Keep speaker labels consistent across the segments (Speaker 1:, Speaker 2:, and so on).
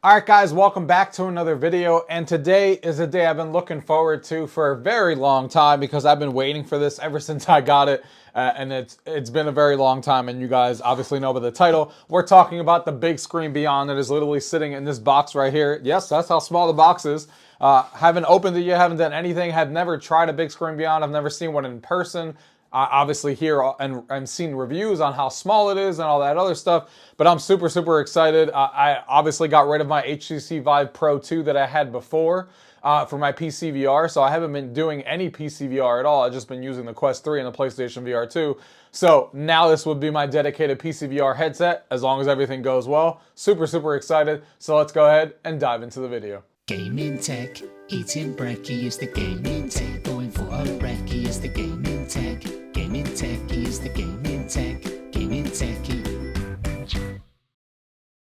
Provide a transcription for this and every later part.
Speaker 1: All right, guys, welcome back to another video. And today is a day I've been looking forward to for a very long time because I've been waiting for this ever since I got it. And it's been a very long time. And you guys obviously know by the title, we're talking about the Bigscreen Beyond that is literally sitting in this box right here. Yes, that's how small the box is. Haven't opened it yet, haven't done anything, have never tried a Bigscreen Beyond. I've never seen one in person. Obviously hear and seen reviews on how small it is and all that other stuff, but I'm super excited. I obviously got rid of my HTC Vive Pro 2 that I had before for my PCVR, so I haven't been doing any PCVR at all. I've just been using the Quest 3 and the PlayStation VR 2. So now this would be my dedicated PCVR headset as long as everything goes well. Super excited. So let's go ahead and dive into the video.
Speaker 2: Gaming tech, eating brekkie is the gaming tech. Going for a brekkie is the gaming tech. Gaming tech is the gaming tech. Gaming techie.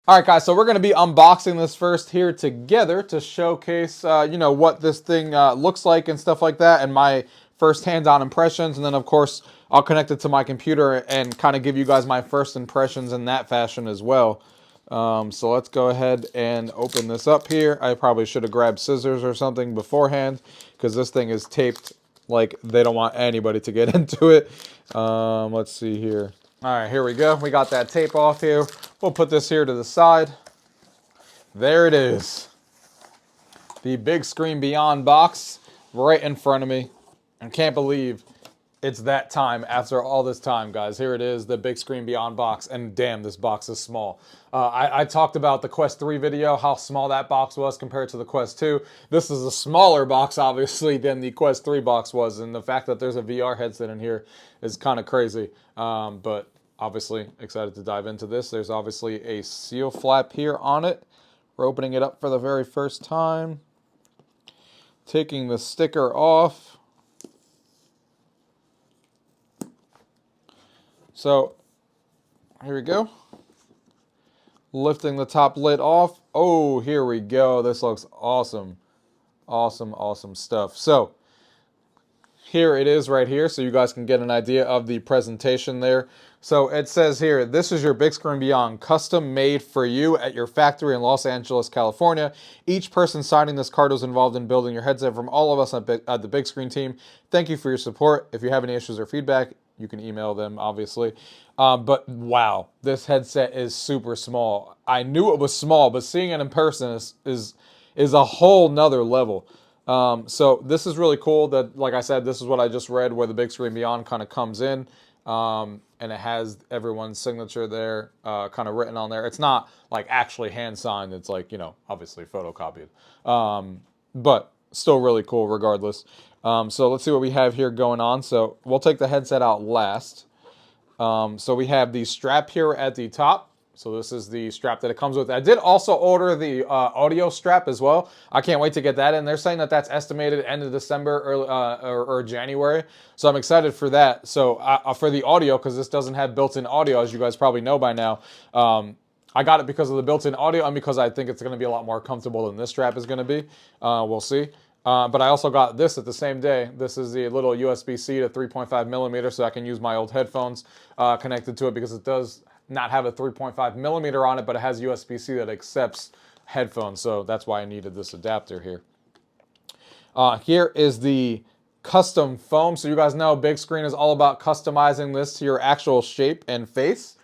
Speaker 1: All right, guys, so we're going to be unboxing this first here together to showcase, what this thing looks like and stuff like that, and my first hands-on impressions. And then, of course, I'll connect it to my computer and kind of give you guys my first impressions in that fashion as well. So let's go ahead and open this up here. I probably should have grabbed scissors or something beforehand because this thing is taped like they don't want anybody to get into it. Let's see here. All right, here we go. We got that tape off here. We'll put this here to the side. There it is. The Bigscreen Beyond box right in front of me. I can't believe it's that time after all this time, guys. Here it is, the Bigscreen Beyond box, and damn, this box is small. I talked about the Quest 3 video, how small that box was compared to the Quest 2. This is a smaller box, obviously, than the Quest 3 box was, and the fact that there's a VR headset in here is kind of crazy. But obviously, excited to dive into this. There's obviously a seal flap here on it. We're opening it up for the very first time. Taking the sticker off. So, here we go. Lifting the top lid off. Oh, here we go. This looks awesome. Awesome stuff. So, here it is right here, so you guys can get an idea of the presentation there. So it says here, this is your Bigscreen Beyond, custom made for you at your factory in Los Angeles, California. Each person signing this card was involved in building your headset. From all of us at the Bigscreen team, thank you for your support. If you have any issues or feedback, you can email them, obviously. But wow, this headset is super small. I knew it was small, but seeing it in person is a whole nother level. So this is really cool that, like I said, this is what I just read where the Bigscreen Beyond kind of comes in. And it has everyone's signature there, kind of written on there. It's not like actually hand signed. It's like, obviously photocopied. But still really cool regardless. So let's see what we have here going on. So we'll take the headset out last. So we have the strap here at the top. So this is the strap that it comes with. I did also order the audio strap as well. I can't wait to get that in. They're saying that that's estimated end of December or January. So I'm excited for that. So for the audio, because this doesn't have built-in audio, as you guys probably know by now. I got it because of the built-in audio and because I think it's going to be a lot more comfortable than this strap is going to be. We'll see. But I also got this at the same day. This is the little USB-C to 3.5 millimeter, so I can use my old headphones connected to it because it does not have a 3.5 millimeter on it, but it has USB-C that accepts headphones, so that's why I needed this adapter here. Here is the custom foam. So you guys know Bigscreen is all about customizing this to your actual shape and face.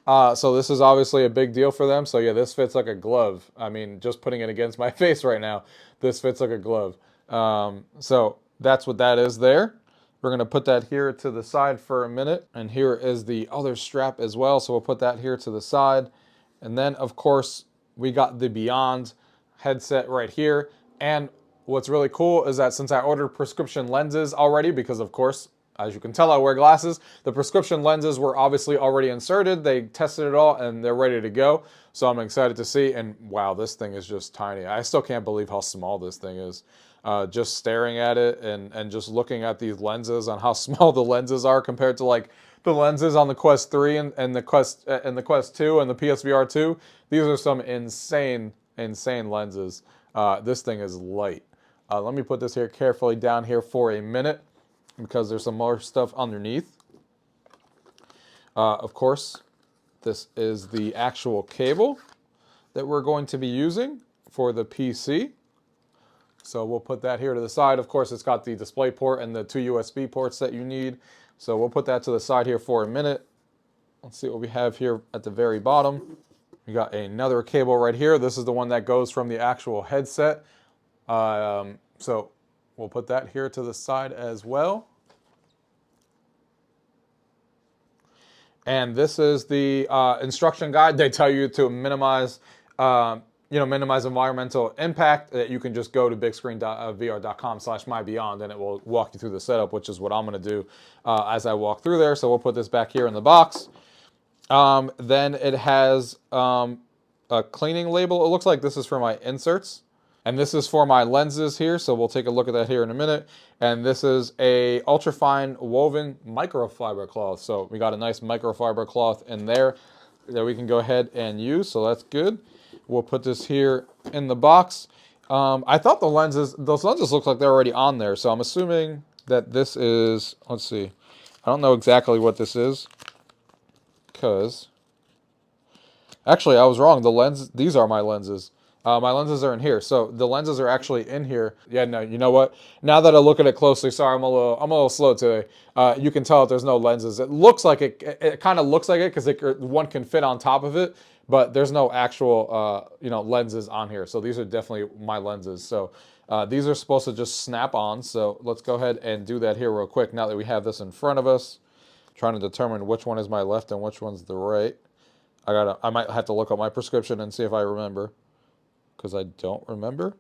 Speaker 1: So this is obviously a big deal for them. So yeah, this fits like a glove. I mean, just putting it against my face right now, this fits like a glove. So that's what that is there. We're going to put that here to the side for a minute. And here is the other strap as well. So we'll put that here to the side. And then, of course, we got the Beyond headset right here. And what's really cool is that since I ordered prescription lenses already, because, of course, as you can tell, I wear glasses, the prescription lenses were obviously already inserted. They tested it all, and they're ready to go. So I'm excited to see. And, wow, this thing is just tiny. I still can't believe how small this thing is. Just staring at it and just looking at these lenses on how small the lenses are compared to like the lenses on the Quest 3 and the Quest 2 and the PSVR 2. These are some insane lenses. This thing is light. Let me put this here carefully down here for a minute because there's some more stuff underneath. Of course, this is the actual cable that we're going to be using for the PC. So we'll put that here to the side. Of course, it's got the display port and the 2 USB ports that you need. So we'll put that to the side here for a minute. Let's see what we have here at the very bottom. We got another cable right here. This is the one that goes from the actual headset. So we'll put that here to the side as well. And this is the instruction guide. They tell you to minimize, minimize environmental impact. That you can just go to bigscreenvr.com/mybeyond and it will walk you through the setup, which is what I'm going to do as I walk through there. So we'll put this back here in the box. Then it has a cleaning label. It looks like this is for my inserts. And this is for my lenses here, so we'll take a look at that here in a minute. And this is a ultrafine woven microfiber cloth. So we got a nice microfiber cloth in there that we can go ahead and use, so that's good. We'll put this here in the box. I thought those lenses look like they're already on there, so I'm assuming that this is, let's see. I don't know exactly what this is, because, actually I was wrong. These are my lenses. My lenses are in here, so the lenses are actually in here. Yeah, no, you know what? Now that I look at it closely, sorry, I'm a little slow today. You can tell that there's no lenses. It looks like it. It kind of looks like it because one can fit on top of it, but there's no actual, lenses on here. So these are definitely my lenses. So these are supposed to just snap on. So let's go ahead and do that here real quick. Now that we have this in front of us, trying to determine which one is my left and which one's the right. I might have to look up my prescription and see if I remember, because I don't remember,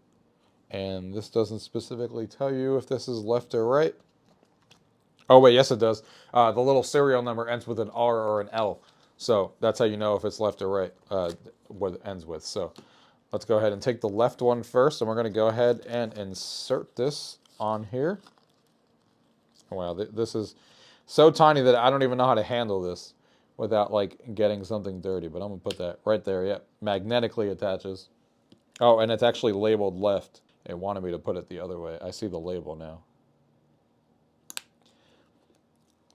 Speaker 1: and this doesn't specifically tell you if this is left or right. Oh wait, yes it does. The little serial number ends with an R or an L, so that's how you know if it's left or right, what it ends with. So let's go ahead and take the left one first, and we're going to go ahead and insert this on here. Wow, this is so tiny that I don't even know how to handle this without like getting something dirty, but I'm going to put that right there. Yep, magnetically attaches. Oh, and it's actually labeled left. It wanted me to put it the other way. I see the label now.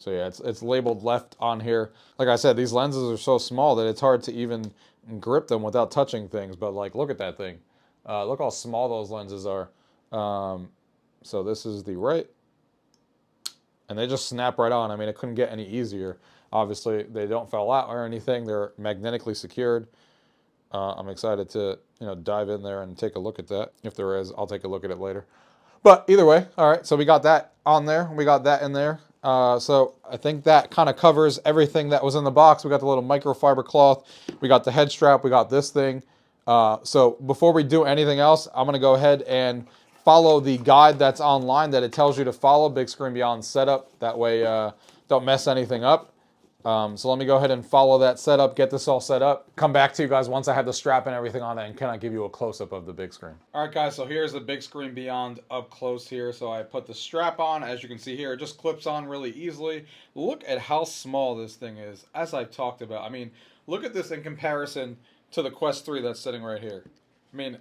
Speaker 1: So yeah, it's labeled left on here. Like I said, these lenses are so small that it's hard to even grip them without touching things. But like, look at that thing. Look how small those lenses are. So this is the right. And they just snap right on. I mean, it couldn't get any easier. Obviously, they don't fall out or anything. They're magnetically secured. I'm excited to dive in there and take a look at that. If there is, I'll take a look at it later. But either way, all right, so we got that on there. We got that in there. So I think that kind of covers everything that was in the box. We got the little microfiber cloth. We got the head strap. We got this thing. So before we do anything else, I'm going to go ahead and follow the guide that's online that it tells you to follow, Bigscreen Beyond setup. That way don't mess anything up. So let me go ahead and follow that setup, get this all set up, come back to you guys once I have the strap and everything on it, and can I give you a close-up of the big screen. All right, guys, so here's the Bigscreen Beyond up close here. So I put the strap on. As you can see here, it just clips on really easily. Look at how small this thing is, as I've talked about. I mean, look at this in comparison to the Quest 3 that's sitting right here. I mean,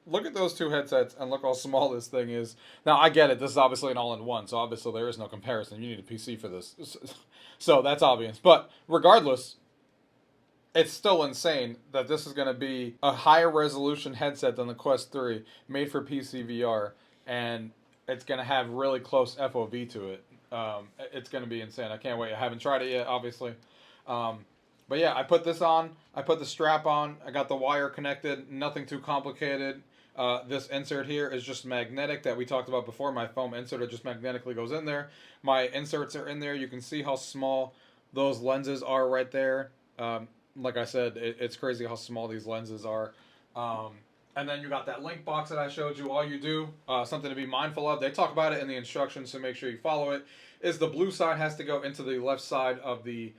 Speaker 1: look at those two headsets and look how small this thing is. Now, I get it. This is obviously an all-in-one, so obviously there is no comparison. You need a PC for this. So that's obvious. But regardless, it's still insane that this is going to be a higher resolution headset than the Quest 3 made for PCVR, and it's going to have really close FOV to it. It's going to be insane. I can't wait. I haven't tried it yet, obviously. But yeah, I put this on. I put the strap on. I got the wire connected. Nothing too complicated. This insert here is just magnetic that we talked about before. My foam insert, it just magnetically goes in there. My inserts are in there. You can see how small those lenses are right there. Like I said, it's crazy how small these lenses are. And then you got that link box that I showed you. All you do, something to be mindful of, they talk about it in the instructions, so make sure you follow it, is the blue side has to go into the left side of the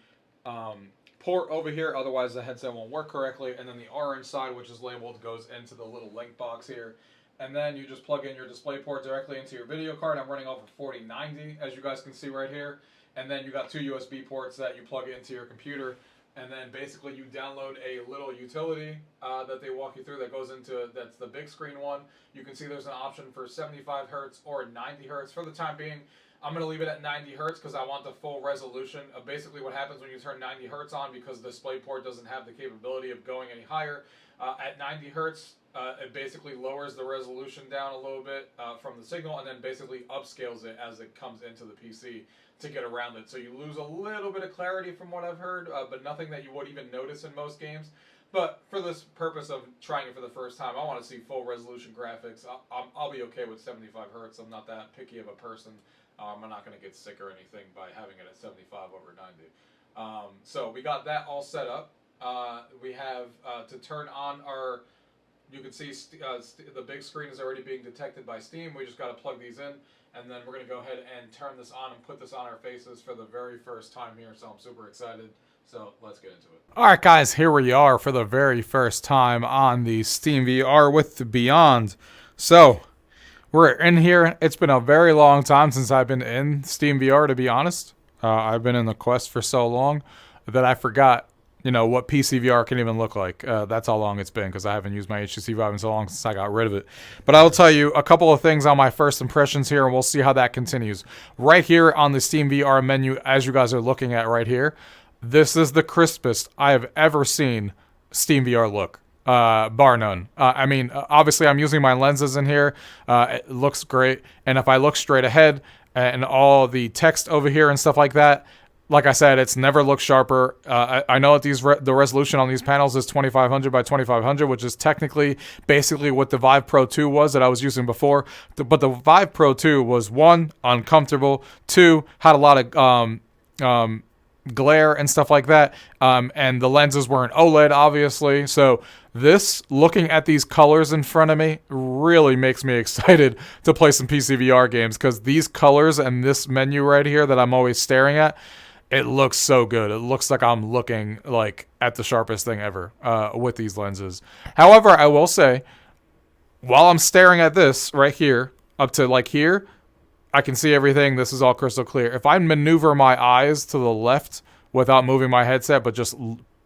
Speaker 1: port over here, otherwise the headset won't work correctly, and then the orange side, which is labeled, goes into the little link box here, and then you just plug in your display port directly into your video card. I'm running off of 4090, as you guys can see right here, and then you got two USB ports that you plug into your computer and then basically you download a little utility that they walk you through that goes into, that's the big screen one. You can see there's an option for 75 hertz or 90 hertz. For the time being, I'm going to leave it at 90 hertz because I want the full resolution. Basically what happens when you turn 90 hertz on, because the DisplayPort doesn't have the capability of going any higher, at 90 hertz, it basically lowers the resolution down a little bit from the signal, and then basically upscales it as it comes into the PC to get around it. So you lose a little bit of clarity from what I've heard, but nothing that you would even notice in most games. But for this purpose of trying it for the first time, I want to see full resolution graphics. I'll be okay with 75 hertz. I'm not that picky of a person. I'm not going to get sick or anything by having it at 75 over 90. So we got that all set up. We have to turn on our, you can see the big screen is already being detected by Steam. We just got to plug these in, and then we're going to go ahead and turn this on and put this on our faces for the very first time here. So I'm super excited. So let's get into it. All right, guys, here we are for the very first time on the Steam VR with the Beyond. So we're in here. It's been a very long time since I've been in Steam VR, to be honest. I've been in the Quest for so long that I forgot, you know, what PCVR can even look like. That's how long it's been, because I haven't used my HTC Vive in so long since I got rid of it. But I will tell you a couple of things on my first impressions here, and we'll see how that continues. Right here on the Steam VR menu, as you guys are looking at right here, this is the crispest I have ever seen Steam VR look. Bar none. I mean, obviously I'm using my lenses in here. It looks great. And if I look straight ahead and all the text over here and stuff like that, like I said, it's never looked sharper. I know that the resolution on these panels is 2500 by 2500, which is technically basically what the Vive Pro 2 was that I was using before. But the Vive Pro 2 was, 1, uncomfortable, 2, had a lot of glare and stuff like that, and the lenses weren't OLED, obviously. So this, looking at these colors in front of me, really makes me excited to play some PCVR games, because these colors and this menu right here that I'm always staring at, it looks so good. It looks like I'm looking like at the sharpest thing ever with these lenses. However, I will say, while I'm staring at this right here, up to like here, I can see everything. This is all crystal clear. If I maneuver my eyes to the left without moving my headset, but just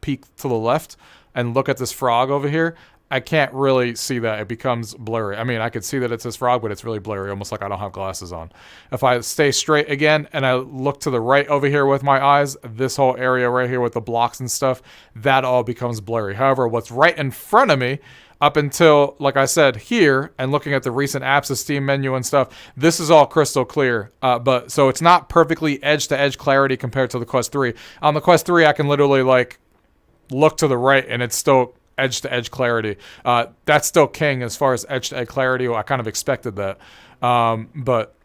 Speaker 1: peek to the left and look at this frog over here, I can't really see that. It becomes blurry. I mean, I could see that it's this frog, but it's really blurry, almost like I don't have glasses on. If I stay straight again and I look to the right over here with my eyes, this whole area right here with the blocks and stuff, that all becomes blurry. However, what's right in front of me, up until, like I said, here, and looking at the recent apps, the Steam menu and stuff, this is all crystal clear. But so it's not perfectly edge-to-edge clarity compared to the Quest 3. On the Quest 3, I can literally, like, look to the right, and it's still edge-to-edge clarity. That's still king as far as edge-to-edge clarity. Well, I kind of expected that. But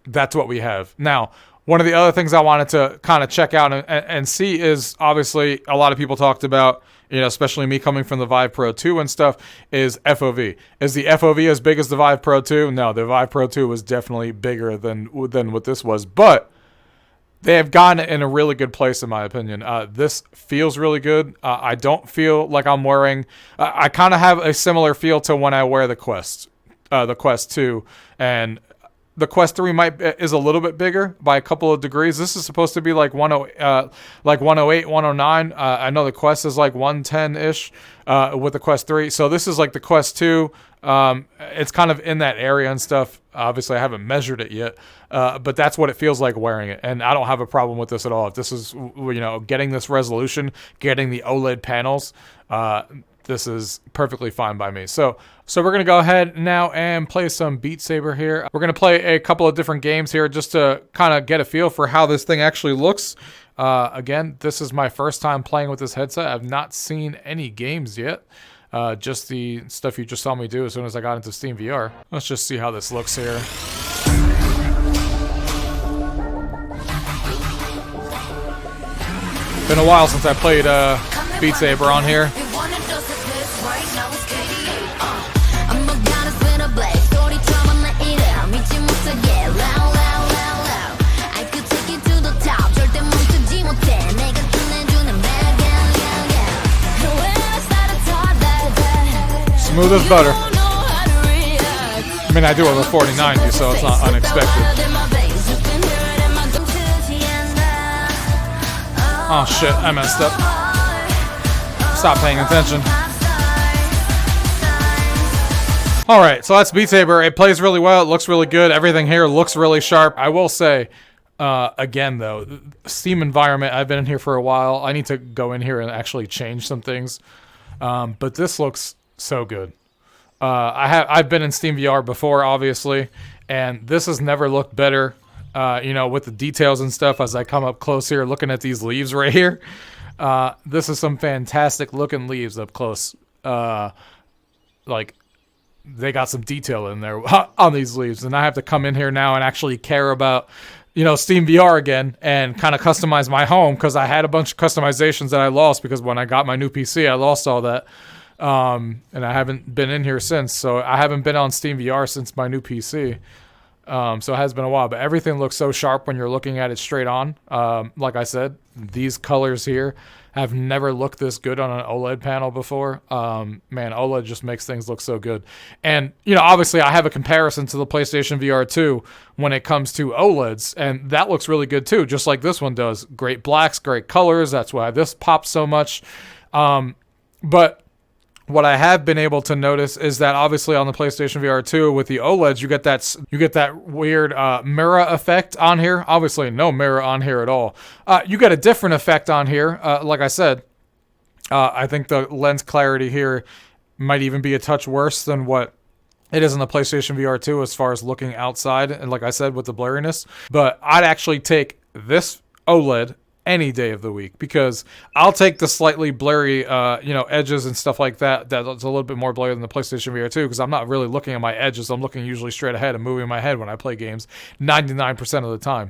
Speaker 1: that's what we have. Now, one of the other things I wanted to kind of check out and see is, obviously, a lot of people talked about, you know, especially me coming from the Vive Pro 2 and stuff, is FOV. Is the FOV as big as the Vive Pro 2? No, the Vive Pro 2 was definitely bigger than what this was. But they have gotten it in a really good place, in my opinion. This feels really good. I don't feel like I'm wearing... I kind of have a similar feel to when I wear the Quest 2. And the Quest 3 is a little bit bigger by a couple of degrees. This is supposed to be like 108, 109. I know the Quest is like 110-ish with the Quest 3. So this is like the Quest 2. It's kind of in that area and stuff. Obviously, I haven't measured it yet, but that's what it feels like wearing it. And I don't have a problem with this at all. If this is, you know, getting this resolution, getting the OLED panels, this is perfectly fine by me. So we're going to go ahead now and play some Beat Saber here. We're going to play a couple of different games here just to kind of get a feel for how this thing actually looks. Again, this is my first time playing with this headset. I've not seen any games yet. Just the stuff you just saw me do as soon as I got into Steam VR. Let's just see how this looks here. Been a while since I played Beat Saber on here. Smooth as butter. I mean, I do have a 4090, so it's not unexpected. Oh shit, I messed up. Stop paying attention. Alright, so that's Beat Saber. It plays really well. It looks really good. Everything here looks really sharp. I will say, again, though, Steam environment, I've been in here for a while. I need to go in here and actually change some things. But this looks so good. I've been in Steam VR before, obviously, and this has never looked better. You know, with the details and stuff as I come up close here, looking at these leaves right here. This is some fantastic looking leaves up close. Like, they got some detail in there on these leaves, and I have to come in here now and actually care about, you know, Steam VR again and kind of customize my home, because I had a bunch of customizations that I lost because when I got my new PC, I lost all that. And I haven't been in here since, so I haven't been on Steam VR since my new PC. So it has been a while, but everything looks so sharp when you're looking at it straight on. Like I said, these colors here have never looked this good on an OLED panel before. Man, OLED just makes things look so good. And, you know, obviously I have a comparison to the PlayStation VR 2 when it comes to OLEDs, and that looks really good too, just like this one does. Great blacks, great colors. That's why this pops so much. But what I have been able to notice is that obviously on the PlayStation VR 2 with the OLEDs, you get that weird mirror effect on here. Obviously, no mirror on here at all. You get a different effect on here. Like I said, I think the lens clarity here might even be a touch worse than what it is in the PlayStation VR 2 as far as looking outside. And like I said, with the blurriness. But I'd actually take this OLED any day of the week, because I'll take the slightly blurry, you know, edges and stuff like that. That's a little bit more blurry than the PlayStation VR 2, because I'm not really looking at my edges. I'm looking usually straight ahead and moving my head when I play games 99% of the time.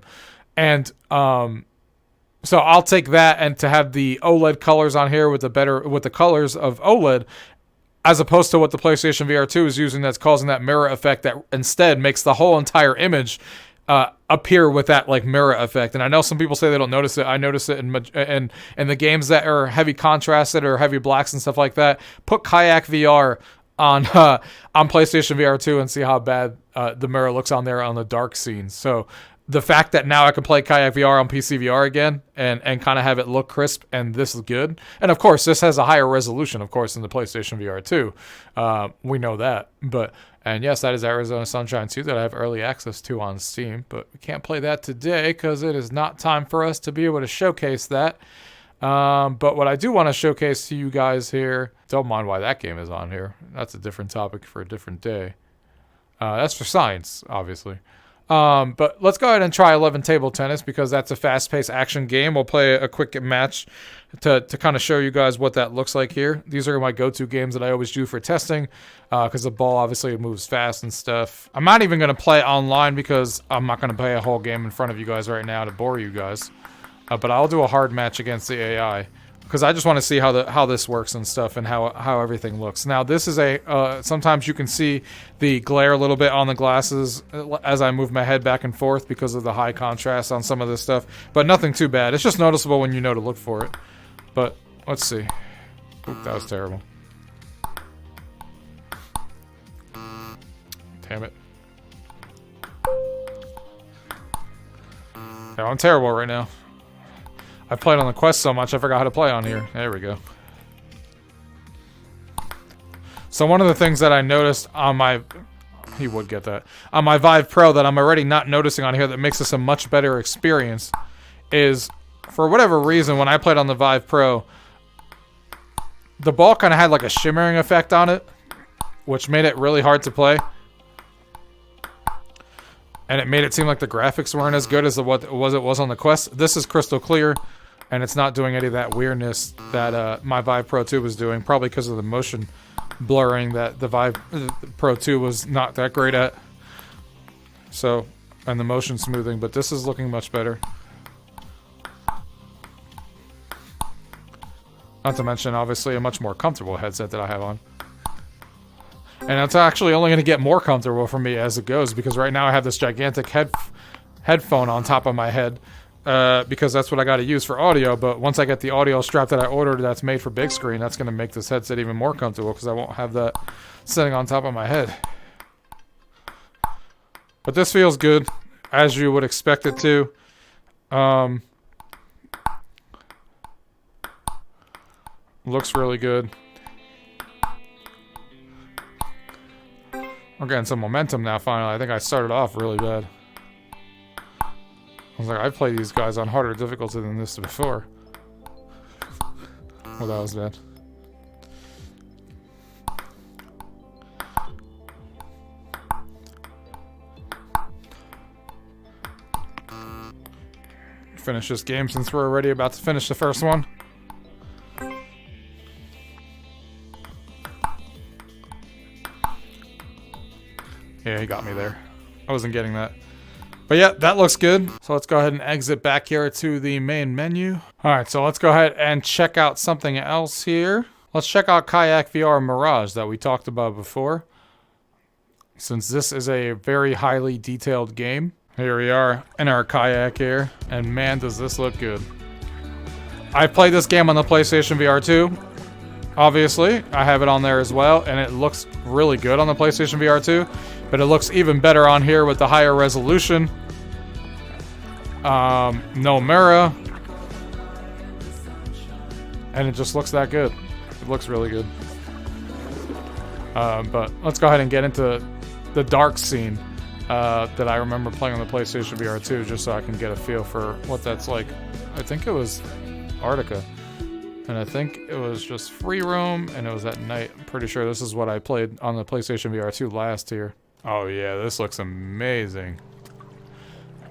Speaker 1: And so I'll take that, and to have the OLED colors on here with the colors of OLED, as opposed to what the PlayStation VR 2 is using, that's causing that mirror effect that instead makes the whole entire image appear with that like mirror effect. And I know some people say they don't notice it. I notice it in the games that are heavy contrasted or heavy blacks and stuff like that. Put Kayak VR on PlayStation VR 2 and see how bad the mirror looks on there on the dark scenes. So the fact that now I can play Kayak VR on PCVR again and kind of have it look crisp, and this is good. And of course, this has a higher resolution, of course, than the PlayStation VR 2. We know that. And yes, that is Arizona Sunshine 2 that I have early access to on Steam, but we can't play that today because it is not time for us to be able to showcase that. But what I do want to showcase to you guys here, don't mind why that game is on here. That's a different topic for a different day. That's for science, obviously. But let's go ahead and try 11 Table Tennis, because that's a fast-paced action game. We'll play a quick match to kind of show you guys what that looks like here. These are my go-to games that I always do for testing, because the ball obviously moves fast and stuff. I'm not even going to play online, because I'm not going to play a whole game in front of you guys right now to bore you guys. But I'll do a hard match against the AI, because I just want to see how this works and stuff, and how everything looks. Now, this is sometimes you can see the glare a little bit on the glasses as I move my head back and forth because of the high contrast on some of this stuff, but nothing too bad. It's just noticeable when you know to look for it. But let's see. Oop, that was terrible. Damn it. Yeah, I'm terrible right now. I played on the Quest so much, I forgot how to play on here. There we go. So one of the things that I noticed on my... He would get that. On my Vive Pro that I'm already not noticing on here that makes this a much better experience is, for whatever reason, when I played on the Vive Pro, the ball kind of had like a shimmering effect on it, which made it really hard to play. And it made it seem like the graphics weren't as good as it was on the Quest. This is crystal clear, and it's not doing any of that weirdness that my Vive Pro 2 was doing, probably because of the motion blurring that the Vive Pro 2 was not that great at. So, and the motion smoothing, but this is looking much better. Not to mention, obviously, a much more comfortable headset that I have on. And it's actually only going to get more comfortable for me as it goes, because right now I have this gigantic headphone on top of my head, because that's what I got to use for audio. But once I get the audio strap that I ordered that's made for big screen, that's going to make this headset even more comfortable, because I won't have that sitting on top of my head. But this feels good, as you would expect it to. Looks really good. We're getting some momentum now, finally. I think I started off really bad. I was like, I've played these guys on harder difficulty than this before. Well, that was bad. Finish this game since we're already about to finish the first one. Yeah, he got me there. I wasn't getting that. But yeah, that looks good. So let's go ahead and exit back here to the main menu. Alright, so let's go ahead and check out something else here. Let's check out Kayak VR Mirage that we talked about before. Since this is a very highly detailed game. Here we are in our kayak here. And man, does this look good. I played this game on the PlayStation VR 2. Obviously, I have it on there as well. And it looks really good on the PlayStation VR 2. But it looks even better on here with the higher resolution. No mirror. And it just looks that good. It looks really good. But let's go ahead and get into the dark scene that I remember playing on the PlayStation VR 2, just so I can get a feel for what that's like. I think it was Arctica. And I think it was just free roam, and it was at night. I'm pretty sure this is what I played on the PlayStation VR 2 last year. Oh yeah, this looks amazing.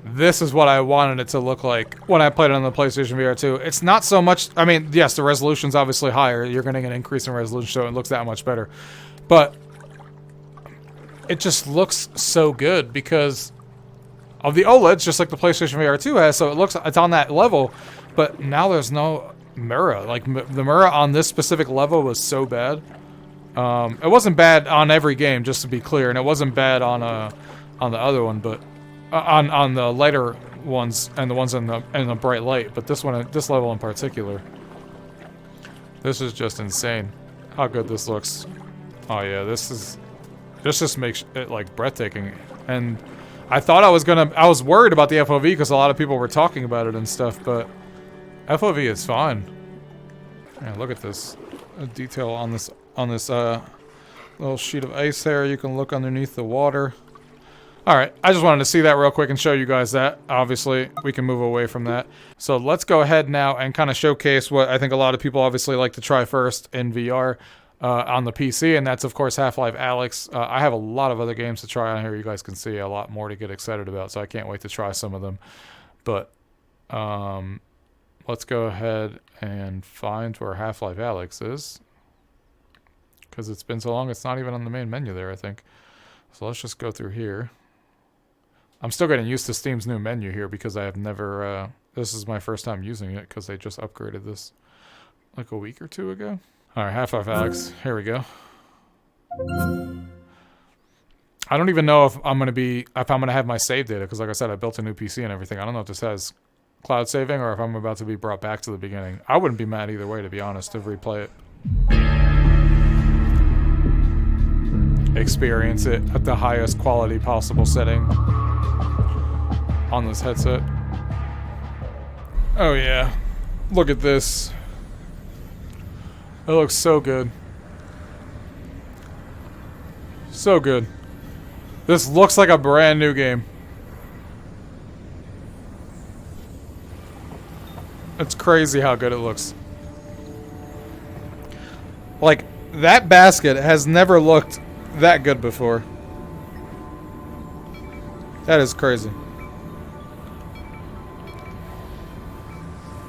Speaker 1: This is what I wanted it to look like when I played it on the PlayStation VR 2. It's not so much, I mean, yes, the resolution's obviously higher. You're getting an increase in resolution, so it looks that much better. But it just looks so good because of the OLEDs, just like the PlayStation VR 2 has. So it's on that level, but now there's no mirror. Like the mirror on this specific level was so bad. It wasn't bad on every game, just to be clear, and it wasn't bad on the other one, but on the lighter ones and the ones in the bright light. But this one, this level in particular, this is just insane. How good this looks! Oh yeah, this just makes it like breathtaking. And I thought I was worried about the FOV because a lot of people were talking about it and stuff, but FOV is fine. Man, look at this detail on this little sheet of ice there. You can look underneath the water. Alright, I just wanted to see that real quick and show you guys that. Obviously, we can move away from that. So let's go ahead now and kind of showcase what I think a lot of people obviously like to try first in VR on the PC, and that's of course Half-Life Alyx. I have a lot of other games to try on here. You guys can see a lot more to get excited about, so I can't wait to try some of them. But let's go ahead and find where Half-Life Alyx is. Because it's been so long, it's not even on the main menu there, I think. So let's just go through here. I'm still getting used to Steam's new menu here because I have never... this is my first time using it because they just upgraded this like a week or two ago. Alright, Half-Life Alyx. Here we go. I don't even know if I'm gonna have my save data, because like I said, I built a new PC and everything. I don't know if this has cloud saving or if I'm about to be brought back to the beginning. I wouldn't be mad either way, to be honest, to replay it. Experience it at the highest quality possible setting on this headset. Oh yeah, look at this. It looks so good. So good. This looks like a brand new game. It's crazy how good it looks. Like, that basket has never looked that good before. That is crazy.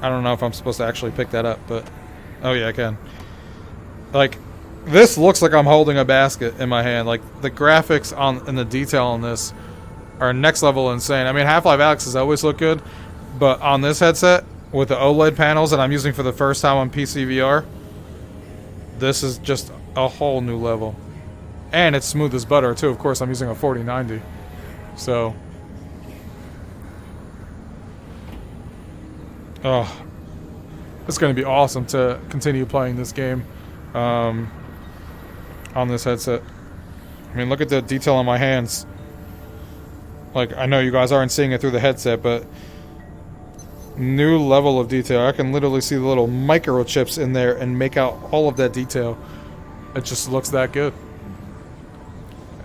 Speaker 1: I don't know if I'm supposed to actually pick that up, but... Oh yeah, I can. Like, this looks like I'm holding a basket in my hand. Like, the graphics and the detail on this are next level insane. I mean, Half-Life Alyx has always looked good, but on this headset, with the OLED panels that I'm using for the first time on PCVR, this is just a whole new level. And it's smooth as butter, too. Of course, I'm using a 4090. So... Oh, it's going to be awesome to continue playing this game on this headset. I mean, look at the detail on my hands. Like, I know you guys aren't seeing it through the headset, but New level of detail. I can literally see the little microchips in there and make out all of that detail. It just looks that good.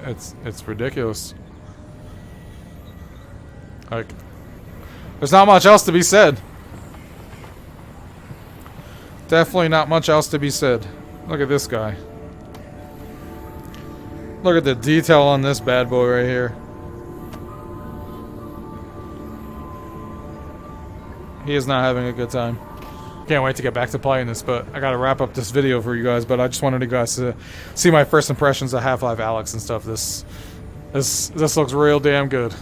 Speaker 1: It's ridiculous. Like, there's not much else to be said. Definitely not much else to be said. Look at this guy. Look at the detail on this bad boy right here. He is not having a good time. Can't wait to get back to playing this, but I gotta wrap up this video for you guys. But I just wanted you guys to see my first impressions of Half-Life Alyx and stuff. This looks real damn good.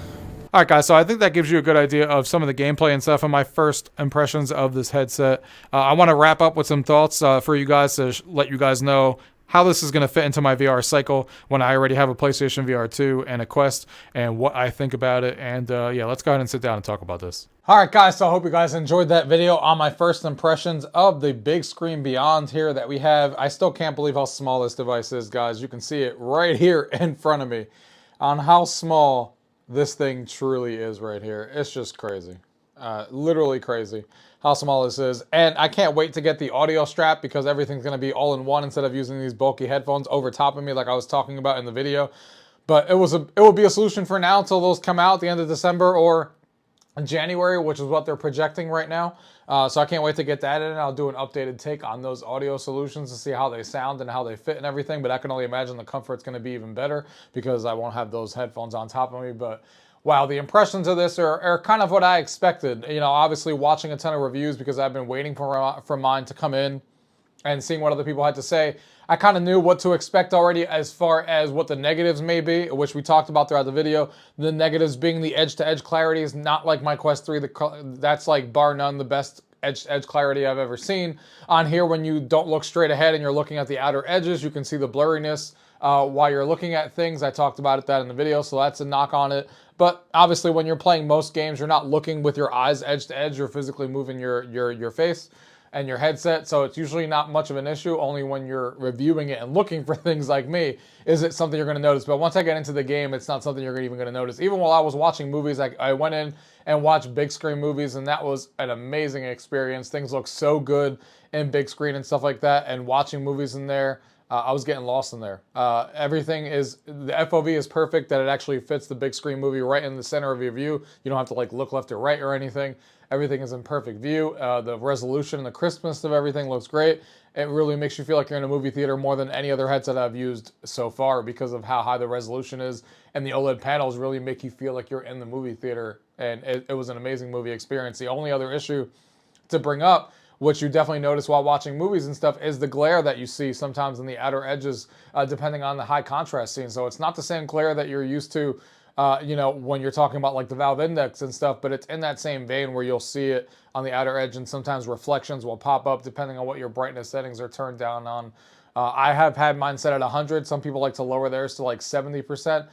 Speaker 1: Alright guys, so I think that gives you a good idea of some of the gameplay and stuff and my first impressions of this headset. I want to wrap up with some thoughts for you guys to let you guys know how this is going to fit into my VR cycle when I already have a PlayStation VR 2 and a Quest and what I think about it. And yeah, let's go ahead and sit down and talk about this. Alright guys, so I hope you guys enjoyed that video on my first impressions of the Bigscreen Beyond here that we have. I still can't believe how small this device is, guys. You can see it right here in front of me on how small this thing truly is right here. It's just crazy. Literally crazy how small this is. And I can't wait to get the audio strap because everything's going to be all in one instead of using these bulky headphones over top of me like I was talking about in the video. But it will be a solution for now until those come out at the end of December or January, which is what they're projecting right now. So I can't wait to get that in. I'll do an updated take on those audio solutions to see how they sound and how they fit and everything. But I can only imagine the comfort's going to be even better because I won't have those headphones on top of me. But wow, the impressions of this are kind of what I expected. You know, obviously watching a ton of reviews because I've been waiting for mine to come in and seeing what other people had to say. I kind of knew what to expect already as far as what the negatives may be, which we talked about throughout the video. The negatives being the edge-to-edge clarity is not like my Quest 3. That's like bar none the best edge-to-edge clarity I've ever seen. On here, when you don't look straight ahead and you're looking at the outer edges, you can see the blurriness while you're looking at things. I talked about that in the video, so that's a knock on it. But obviously, when you're playing most games, you're not looking with your eyes edge-to-edge. You're physically moving your face and your headset, so it's usually not much of an issue. Only when you're reviewing it and looking for things like me is it something you're going to notice. But once I get into the game, it's not something you're even going to notice. Even while I was watching movies, I went in and watched big screen movies, and that was an amazing experience. Things look so good in big screen and stuff like that, and watching movies in there, I was getting lost in there. Everything is, the FOV is perfect, that it actually fits the big screen movie right in the center of your view. You don't have to like look left or right or anything. Everything is in perfect view. The resolution and the crispness of everything looks great. It really makes you feel like you're in a movie theater more than any other headset I've used so far because of how high the resolution is. And the OLED panels really make you feel like you're in the movie theater. And it was an amazing movie experience. The only other issue to bring up, which you definitely notice while watching movies and stuff, is the glare that you see sometimes in the outer edges, depending on the high contrast scene. So it's not the same glare that you're used to, you know, when you're talking about like the Valve Index and stuff, but it's in that same vein where you'll see it on the outer edge, and sometimes reflections will pop up depending on what your brightness settings are turned down on. I have had mine set at 100. Some people like to lower theirs to like 70%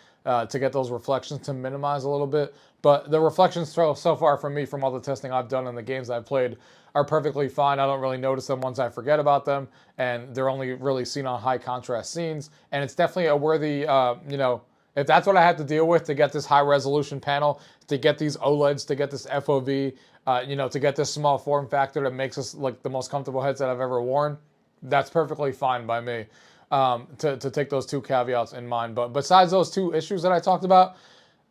Speaker 1: to get those reflections to minimize a little bit. But the reflections so far from me, from all the testing I've done and the games I've played, are perfectly fine. I don't really notice them once I forget about them, and they're only really seen on high contrast scenes. And it's definitely a worthy, you know, if that's what I have to deal with to get this high resolution panel, to get these OLEDs, to get this FOV, you know, to get this small form factor that makes us like the most comfortable headset I've ever worn, that's perfectly fine by me, to take those two caveats in mind. But besides those two issues that I talked about,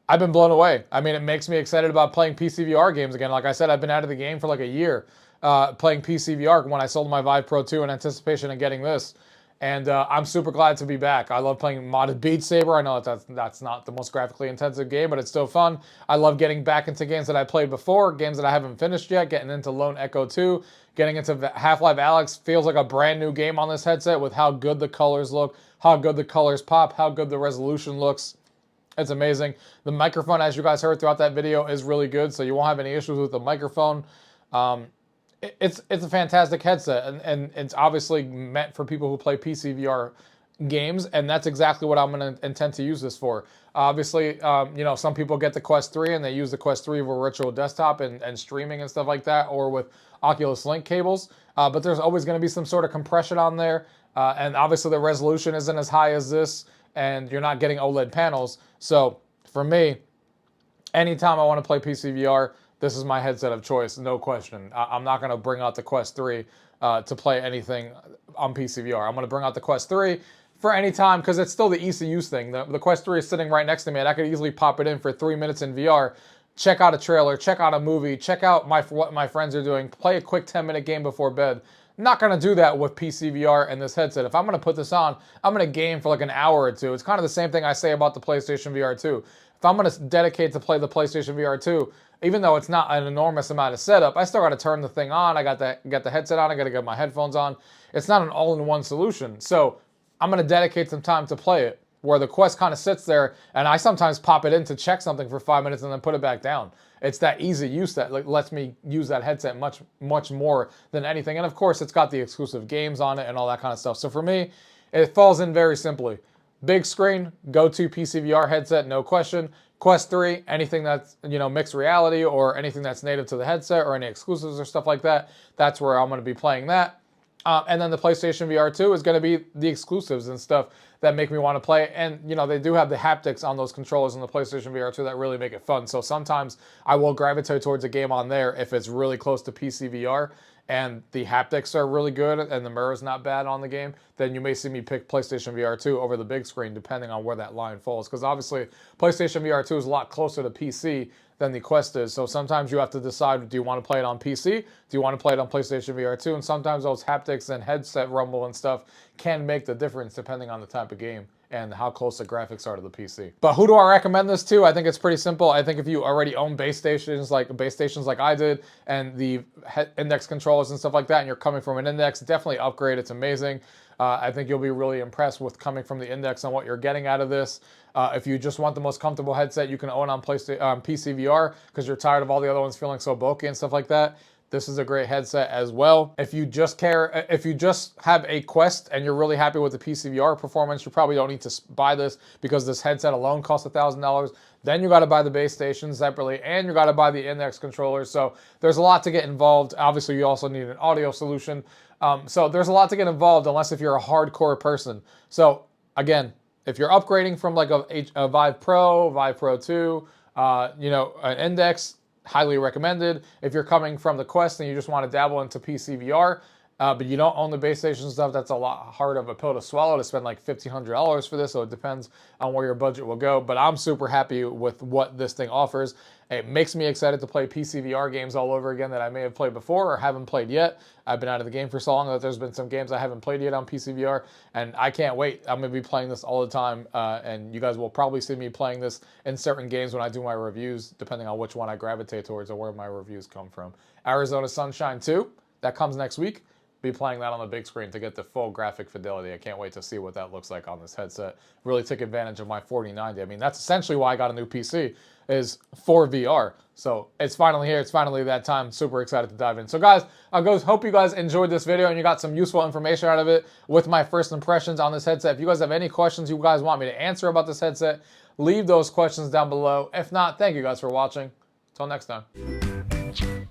Speaker 1: I've been blown away. I mean, it makes me excited about playing PCVR games again. Like I said, I've been out of the game for like a year playing PCVR when I sold my Vive Pro 2 in anticipation of getting this. And I'm super glad to be back. I love playing modded Beat Saber. I know that's not the most graphically intensive game, but it's still fun. I love getting back into games that I played before, games that I haven't finished yet, getting into Lone Echo 2, getting into Half-Life Alyx. Feels like a brand new game on this headset with how good the colors look, how good the colors pop, how good the resolution looks. It's amazing. The microphone, as you guys heard throughout that video, is really good, so you won't have any issues with the microphone. It's a fantastic headset, and it's obviously meant for people who play PCVR games, and that's exactly what I'm going to intend to use this for. Obviously, you know, some people get the Quest 3 and they use the Quest 3 for virtual desktop and streaming and stuff like that, or with Oculus Link cables, but there's always going to be some sort of compression on there, and obviously the resolution isn't as high as this, and you're not getting OLED panels. So for me, anytime I want to play PCVR, this is my headset of choice, no question. I'm not going to bring out the Quest 3 to play anything on PCVR. I'm going to bring out the Quest 3 for any time because it's still the easy use thing. The Quest 3 is sitting right next to me, and I could easily pop it in for 3 minutes in VR, check out a trailer, check out a movie, check out what my friends are doing, play a quick 10-minute game before bed. Not going to do that with PCVR and this headset. If I'm going to put this on, I'm going to game for like an hour or two. It's kind of the same thing I say about the PlayStation VR 2. If I'm going to dedicate to play the PlayStation VR 2, even though it's not an enormous amount of setup, I still got to turn the thing on. I got the headset on. I got to get my headphones on. It's not an all-in-one solution. So I'm going to dedicate some time to play it, where the Quest kind of sits there, and I sometimes pop it in to check something for 5 minutes and then put it back down. It's that easy use that lets me use that headset much more than anything. And of course, it's got the exclusive games on it and all that kind of stuff. So for me, it falls in very simply. Big screen, go-to PCVR headset, no question. Quest 3, anything that's, mixed reality or anything that's native to the headset or any exclusives or stuff like that, that's where I'm going to be playing that. And then the PlayStation VR 2 is going to be the exclusives and stuff that make me want to play. And, they do have the haptics on those controllers in the PlayStation VR 2 that really make it fun. So sometimes I will gravitate towards a game on there if it's really close to PC VR and the haptics are really good and the mirror's not bad on the game, then you may see me pick PlayStation VR 2 over the big screen depending on where that line falls. Because obviously, PlayStation VR 2 is a lot closer to PC than the Quest is. So sometimes you have to decide, do you want to play it on PC? Do you want to play it on PlayStation VR 2? And sometimes those haptics and headset rumble and stuff can make the difference depending on the type of game and how close the graphics are to the PC. But who do I recommend this to? I think it's pretty simple. I think if you already own base stations like I did, and the index controllers and stuff like that, and you're coming from an index, definitely upgrade. It's amazing. I think you'll be really impressed with coming from the index and what you're getting out of this. If you just want the most comfortable headset you can own on PCVR because you're tired of all the other ones feeling so bulky and stuff like that, this is a great headset as well. If you just have a Quest and you're really happy with the PCVR performance, you probably don't need to buy this because this headset alone costs $1,000. Then you got to buy the base station separately, and you got to buy the index controllers. So there's a lot to get involved. Obviously, you also need an audio solution. So there's a lot to get involved unless if you're a hardcore person. So again, if you're upgrading from like a Vive Pro, Vive Pro 2, an index, highly recommended. If you're coming from the Quest and you just want to dabble into PCVR, but you don't own the base station stuff, that's a lot harder of a pill to swallow to spend like $1,500 for this, so it depends on where your budget will go. But I'm super happy with what this thing offers. It makes me excited to play PCVR games all over again that I may have played before or haven't played yet. I've been out of the game for so long that there's been some games I haven't played yet on PCVR, and I can't wait. I'm going to be playing this all the time, and you guys will probably see me playing this in certain games when I do my reviews, depending on which one I gravitate towards or where my reviews come from. Arizona Sunshine 2, that comes next week. Be playing that on the big screen to get the full graphic fidelity. I can't wait to see what that looks like on this headset. Really took advantage of my 4090. I mean, that's essentially why I got a new PC, is for VR. So it's finally here. It's finally that time. Super excited to dive in. So guys, hope you guys enjoyed this video and you got some useful information out of it with my first impressions on this headset. If you guys have any questions you guys want me to answer about this headset, leave those questions down below. If not, thank you guys for watching. Until next time.